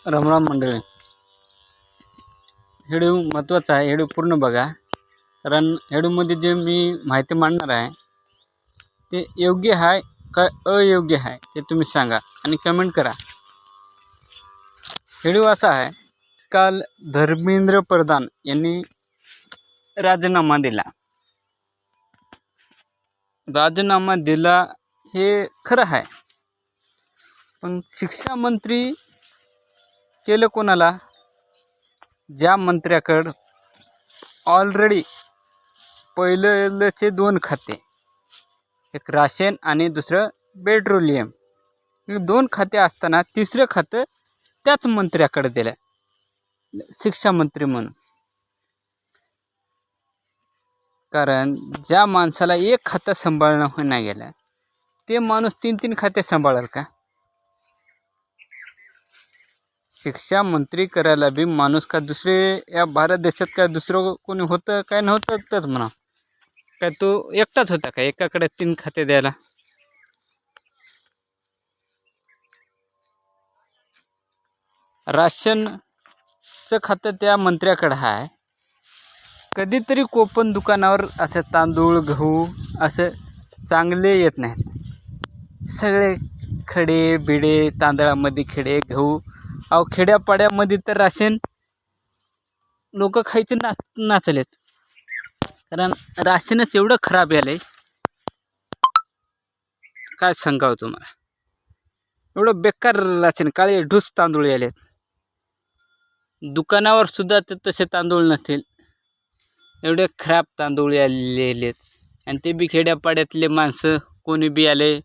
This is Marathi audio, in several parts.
रामराम मंडळी, व्हिडिओ महत्त्वाचा आहे. व्हिडिओ पूर्ण बघा, कारण व्हिडिओमध्ये जे मी माहिती मांडणार आहे ते योग्य आहे का अयोग्य आहे ते तुम्ही सांगा आणि कमेंट करा. व्हिडिओ असा आहे, काल धर्मेंद्र प्रधान यांनी राजीनामा दिला हे खरं आहे, पण शिक्षा मंत्री केलं कोणाला? ज्या मंत्र्याकडं ऑलरेडी पहिलेचे 2 खाते, एक राशन आणि दुसरं पेट्रोलियम, हे 2 खाते असताना तिसरं खातं त्याच मंत्र्याकडे दिलं शिक्षा मंत्री म्हणून. कारण ज्या माणसाला एक खातं सांभाळणं नाही गेलं ते माणूस 3 खाते सांभाळेल का? शिक्षा मंत्री करायला बी माणूस का दुसरे या भारत देशात काय दुसरं कोणी होतं काय नव्हतं तेच म्हणा. काय तो एकटाच होता का एकाकडे 3 खाते द्यायला? राशनचं खातं त्या मंत्र्याकडे आहे. कधीतरी कोपन दुकानावर असं तांदूळ गहू असं चांगले येत नाहीत, सगळे खडे बिडे तांदळामध्ये खडे गहू. अहो खेड्यापाड्यामध्ये तर राशन लोक खायचे नाचलेत, कारण राशनच एवढं खराब आलंय काय सांगावं तुम्हाला. एवढं बेकार राशन, काळे ढूस तांदूळ आलेत. दुकानावर सुद्धा ते तसे तांदूळ नसतील, एवढे खराब तांदूळ आलेले. आणि ते बी खेड्यापाड्यातले माणसं कोणी बी आले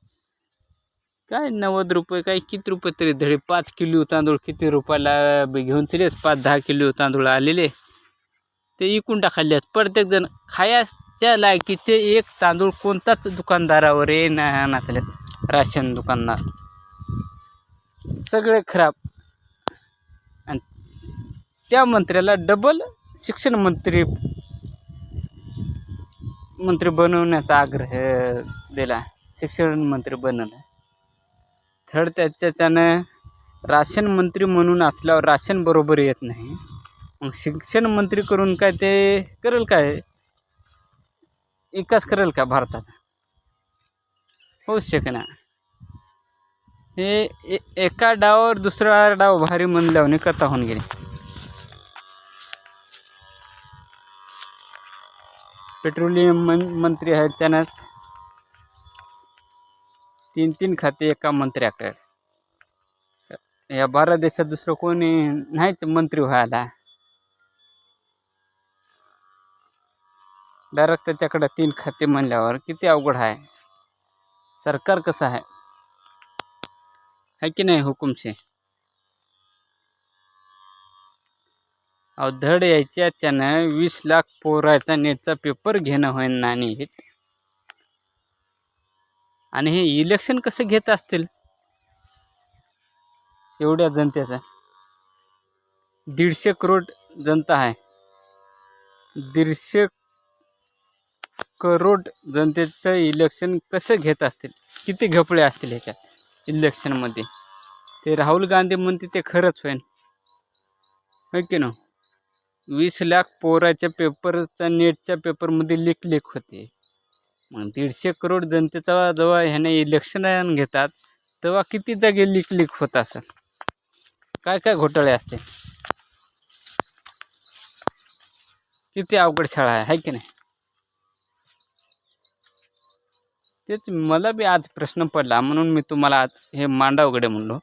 काय 90 रुपये काय किती रुपये तरी धडे. 5 किलो तांदूळ किती रुपयाला घेऊन चलेत. 5-10 किलो तांदूळ आलेले ते इकून टाकलेत. प्रत्येक जण खायाच्या लायकीचे एक तांदूळ कोणताच दुकानदारावर नाचलेत. राशन दुकानदार सगळे खराब. आणि त्या मंत्र्याला डबल शिक्षण मंत्री बनवण्याचा आग्रह दिला, शिक्षण मंत्री बनवलं. थर्ड त्याच्यानं राशन मंत्री म्हणून असल्यावर राशन बरोबर येत नाही, मग शिक्षण मंत्री करून काय ते करेल काय? विकास करेल का भारतात? होऊच शकणार. हे एका डावावर दुसरा डाव भारी म्हणल्यावर कथा होऊन गेली. पेट्रोलियम मंत्री आहेत, त्यानंच 3 खाते एका मंत्र्याकडे. या भारत देशात दुसरं कोणी नाहीच मंत्री व्हायला. डायरेक्ट त्याच्याकडे 3 खाते म्हणल्यावर किती अवघड आहे. सरकार कसं आहे की नाही हुकुमशे? अहो धड याच्यानं 20 लाख पोरायचा नेटचा पेपर घेणं होईन ना नीट. आणि हे इलेक्शन कसं घेत असतील एवढ्या जनतेचं? 150 करोड जनता आहे. 150 करोड जनतेचं इलेक्शन कसं घेत असतील? किती घपळे असतील ह्याच्यात इलेक्शनमध्ये? ते राहुल गांधी म्हणते ते खरंच होईल होय की ना? 20 लाख पोराच्या पेपरचा नेटच्या पेपरमध्ये लीक होते. मग 150 करोड जनतेचा जेव्हा ह्याने इलेक्शन घेतात तेव्हा किती जागे लीक होत असेल? काय घोटाळे असते? किती अवघड शाळा आहे की नाही? तेच मला बी आज प्रश्न पडला, म्हणून मी तुम्हाला आज हे मांडावगडे म्हणलो.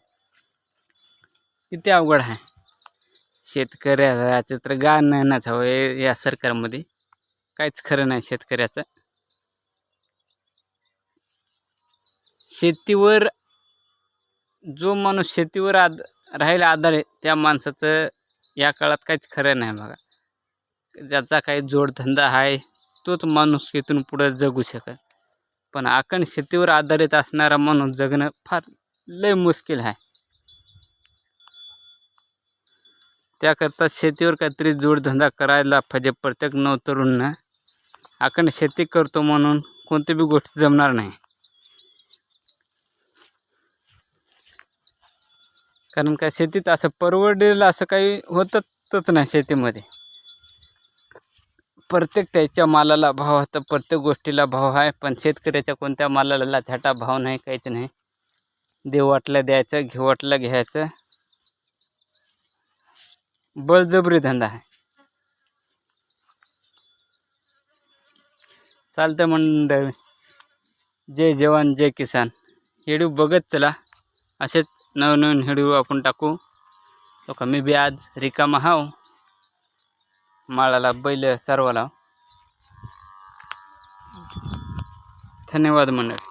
किती अवघड आहे. शेतकऱ्याचं तर गाणंच हवं या सरकारमध्ये. काहीच खरं नाही शेतकऱ्याचं. शेतीवर जो माणूस शेतीवर राहायला आधार आहे त्या माणसाचं या काळात काहीच खरं नाही बघा. ज्याचा काही जोडधंदा आहे तोच माणूस इथून पुढे जगू शकत, पण आपण शेतीवर आधारित असणारा माणूस जगणं फार लय मुश्किल आहे. त्याकरता शेतीवर काहीतरी जोडधंदा करायला पाहिजे प्रत्येक नवतरुणानं. आपण शेती करतो म्हणून कोणती बी गोष्ट जमणार नाही. कारण का शेतीत असं परवडेल असं काही होतच नाही शेतीमध्ये. प्रत्येक त्याच्या मालाला भाव होता, प्रत्येक गोष्टीला भाव आहे, पण शेतकऱ्याच्या कोणत्या मालाला झटा भाव नाही, काहीच नाही. देव वाटलं द्यायचं, घेऊ वाटलं घ्यायचं, बळजबरी धंदा आहे. चालतं मंडळी. जय जवान जय किसान. व्हिडिओ बघत चला, असेच नवनवीन व्हिडिओ आपण टाकू. तो कमी बी आज रिकामा हाव, माळाला बैल चारवाला. धन्यवाद मंडळी.